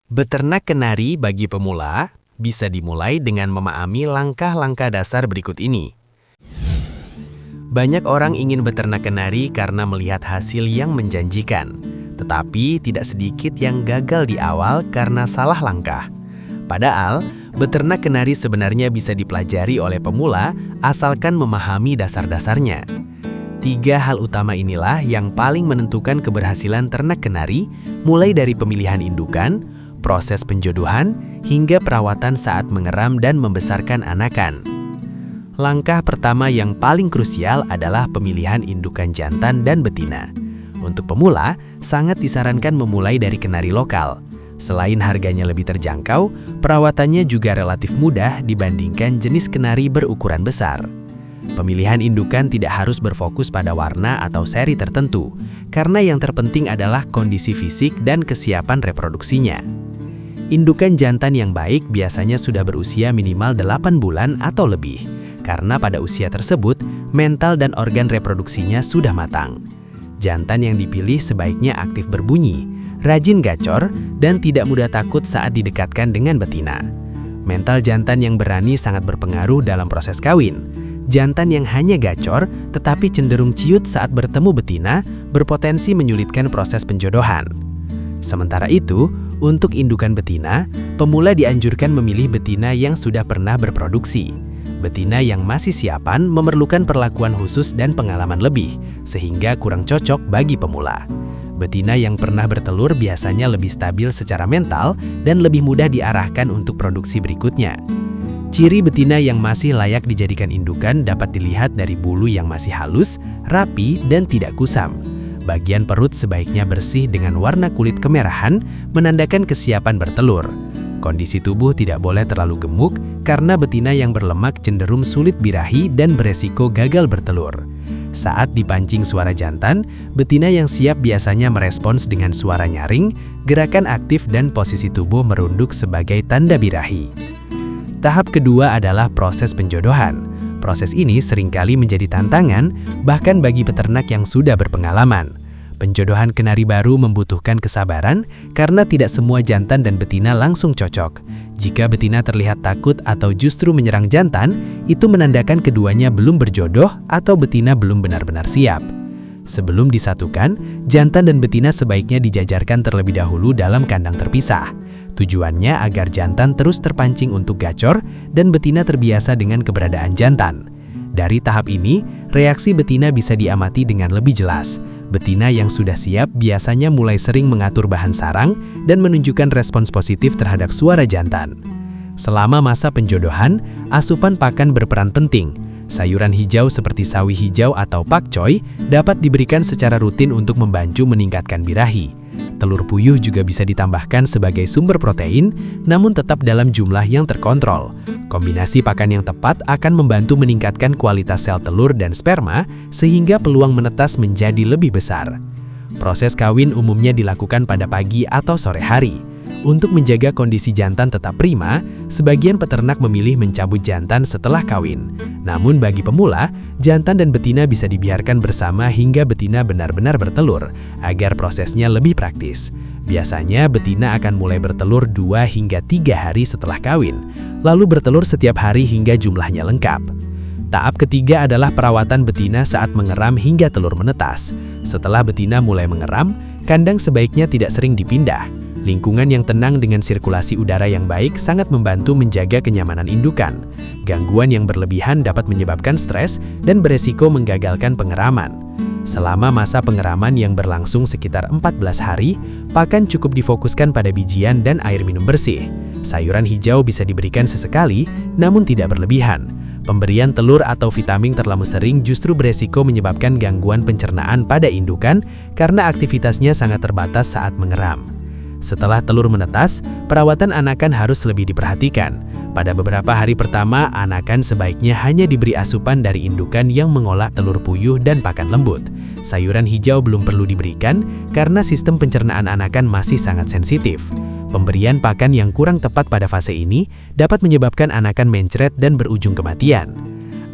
Beternak kenari bagi pemula bisa dimulai dengan memahami langkah-langkah dasar berikut ini. Banyak orang ingin beternak kenari karena melihat hasil yang menjanjikan, tetapi tidak sedikit yang gagal di awal karena salah langkah. Padahal, beternak kenari sebenarnya bisa dipelajari oleh pemula asalkan memahami dasar-dasarnya. 3 hal utama inilah yang paling menentukan keberhasilan ternak kenari, mulai dari pemilihan indukan, proses penjodohan, hingga perawatan saat mengeram dan membesarkan anakan. Langkah pertama yang paling krusial adalah pemilihan indukan jantan dan betina. Untuk pemula, sangat disarankan memulai dari kenari lokal. Selain harganya lebih terjangkau, perawatannya juga relatif mudah dibandingkan jenis kenari berukuran besar. Pemilihan indukan tidak harus berfokus pada warna atau seri tertentu, karena yang terpenting adalah kondisi fisik dan kesiapan reproduksinya. Indukan jantan yang baik biasanya sudah berusia minimal 8 bulan atau lebih, karena pada usia tersebut, mental dan organ reproduksinya sudah matang. Jantan yang dipilih sebaiknya aktif berbunyi, rajin gacor, dan tidak mudah takut saat didekatkan dengan betina. Mental jantan yang berani sangat berpengaruh dalam proses kawin. Jantan yang hanya gacor, tetapi cenderung ciut saat bertemu betina, berpotensi menyulitkan proses penjodohan. Sementara itu, untuk indukan betina, pemula dianjurkan memilih betina yang sudah pernah berproduksi. Betina yang masih siapan memerlukan perlakuan khusus dan pengalaman lebih, sehingga kurang cocok bagi pemula. Betina yang pernah bertelur biasanya lebih stabil secara mental dan lebih mudah diarahkan untuk produksi berikutnya. Ciri betina yang masih layak dijadikan indukan dapat dilihat dari bulu yang masih halus, rapi, dan tidak kusam. Bagian perut sebaiknya bersih dengan warna kulit kemerahan, menandakan kesiapan bertelur. Kondisi tubuh tidak boleh terlalu gemuk, karena betina yang berlemak cenderung sulit birahi dan beresiko gagal bertelur. Saat dipancing suara jantan, betina yang siap biasanya merespons dengan suara nyaring, gerakan aktif dan posisi tubuh merunduk sebagai tanda birahi. Tahap kedua adalah proses penjodohan. Proses ini seringkali menjadi tantangan, bahkan bagi peternak yang sudah berpengalaman. Penjodohan kenari baru membutuhkan kesabaran karena tidak semua jantan dan betina langsung cocok. Jika betina terlihat takut atau justru menyerang jantan, itu menandakan keduanya belum berjodoh atau betina belum benar-benar siap. Sebelum disatukan, jantan dan betina sebaiknya dijajarkan terlebih dahulu dalam kandang terpisah. Tujuannya agar jantan terus terpancing untuk gacor dan betina terbiasa dengan keberadaan jantan. Dari tahap ini, reaksi betina bisa diamati dengan lebih jelas. Betina yang sudah siap biasanya mulai sering mengatur bahan sarang dan menunjukkan respons positif terhadap suara jantan. Selama masa penjodohan, asupan pakan berperan penting. Sayuran hijau seperti sawi hijau atau pakcoy dapat diberikan secara rutin untuk membantu meningkatkan birahi. Telur puyuh juga bisa ditambahkan sebagai sumber protein, namun tetap dalam jumlah yang terkontrol. Kombinasi pakan yang tepat akan membantu meningkatkan kualitas sel telur dan sperma, sehingga peluang menetas menjadi lebih besar. Proses kawin umumnya dilakukan pada pagi atau sore hari. Untuk menjaga kondisi jantan tetap prima, sebagian peternak memilih mencabut jantan setelah kawin. Namun bagi pemula, jantan dan betina bisa dibiarkan bersama hingga betina benar-benar bertelur, agar prosesnya lebih praktis. Biasanya betina akan mulai bertelur 2 hingga 3 hari setelah kawin, lalu bertelur setiap hari hingga jumlahnya lengkap. Tahap ketiga adalah perawatan betina saat mengeram hingga telur menetas. Setelah betina mulai mengeram, kandang sebaiknya tidak sering dipindah. Lingkungan yang tenang dengan sirkulasi udara yang baik sangat membantu menjaga kenyamanan indukan. Gangguan yang berlebihan dapat menyebabkan stres dan beresiko menggagalkan pengeraman. Selama masa pengeraman yang berlangsung sekitar 14 hari, pakan cukup difokuskan pada bijian dan air minum bersih. Sayuran hijau bisa diberikan sesekali, namun tidak berlebihan. Pemberian telur atau vitamin terlalu sering justru beresiko menyebabkan gangguan pencernaan pada indukan karena aktivitasnya sangat terbatas saat mengeram. Setelah telur menetas, perawatan anakan harus lebih diperhatikan. Pada beberapa hari pertama, anakan sebaiknya hanya diberi asupan dari indukan yang mengolah telur puyuh dan pakan lembut. Sayuran hijau belum perlu diberikan karena sistem pencernaan anakan masih sangat sensitif. Pemberian pakan yang kurang tepat pada fase ini dapat menyebabkan anakan mencret dan berujung kematian.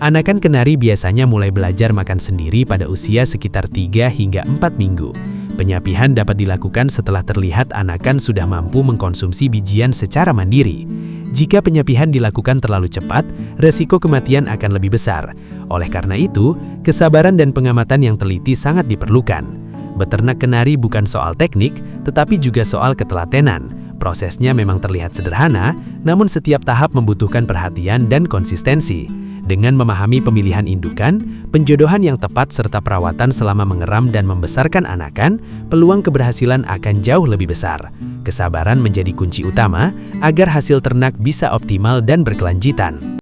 Anakan kenari biasanya mulai belajar makan sendiri pada usia sekitar 3 hingga 4 minggu. Penyapihan dapat dilakukan setelah terlihat anakan sudah mampu mengkonsumsi bijian secara mandiri. Jika penyapihan dilakukan terlalu cepat, resiko kematian akan lebih besar. Oleh karena itu, kesabaran dan pengamatan yang teliti sangat diperlukan. Beternak kenari bukan soal teknik, tetapi juga soal ketelatenan. Prosesnya memang terlihat sederhana, namun setiap tahap membutuhkan perhatian dan konsistensi. Dengan memahami pemilihan indukan, penjodohan yang tepat serta perawatan selama mengeram dan membesarkan anakan, peluang keberhasilan akan jauh lebih besar. Kesabaran menjadi kunci utama agar hasil ternak bisa optimal dan berkelanjutan.